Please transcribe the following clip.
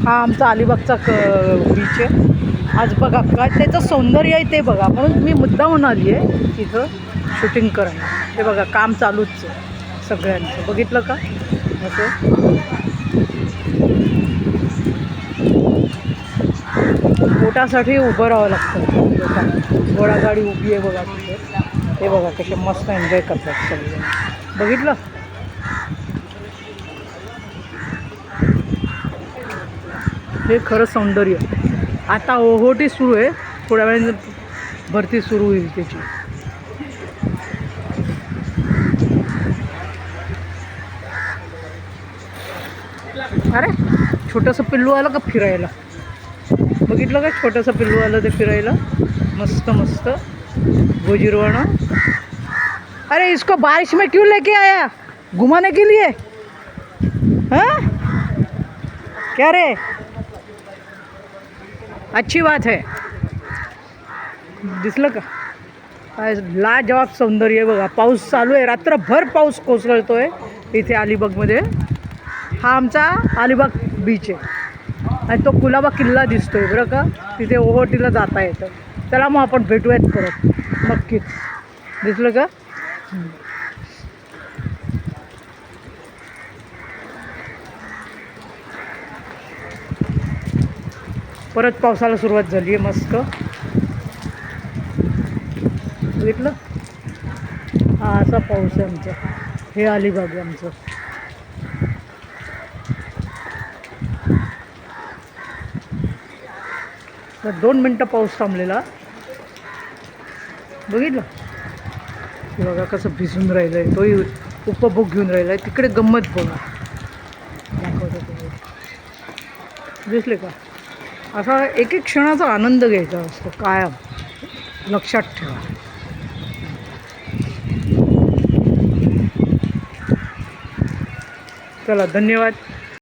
हा आमचा अलिबागचा बीच आहे. आज बघा काय त्याचं सौंदर्य आहे ते बघा, म्हणून मी मुद्दामून आली आहे तिथं शूटिंग करायला. ते बघा काम चालूच आहे सगळ्यांचं, बघितलं का असं. बोटासाठी उभं राहावं लागतं. घोडागाडी उभी आहे बघा तिथे. ते बघा कसे मस्त एन्जॉय करतात सगळे, बघितलं. हे खरं सौंदर्य. आता ओहोटी सुरू आहे, थोड्या वेळाने भरती सुरू होईल त्याची. अरे छोटंसं पिल्लू आलं का फिरायला, बघितलं का छोटंसं पिल्लू आलं ते फिरायला, मस्त मस्त गोजीरवाणं. अरे इसको बारिश में क्यों लेके आया, घुमाने के लिए? हाँ क्या रे, अच्छी बात है. दिसलं का काय लाजवाब सौंदर्य आहे बघा. पाऊस चालू आहे, रात्रभर पाऊस कोसळतोय इथे अलिबागमध्ये. हा आमचा अलिबाग बीच आहे आणि तो कुलाबा किल्ला दिसतोय बरं का. तिथे ओहोटीला जाता येतं. चला मग आपण भेटूयात परत नक्कीच. दिसलं का. परत पावसाला सुरुवात झाली आहे मस्त, बघितलं. हा असा पाऊस आहे आमचा, हे अलिबाग आहे आमचं. तर 2 मिनटं पाऊस थांबलेला, बघितलं. बघा कसं भिजून राहिलं आहे, तोही उपभोग घेऊन राहिला आहे. तिकडे गंमत बघा, दाखवतो तुम्ही, दिसले का. असा एक एक क्षणाचा आनंद घ्यायचा असतो कायम, लक्षात ठेवा. चला धन्यवाद.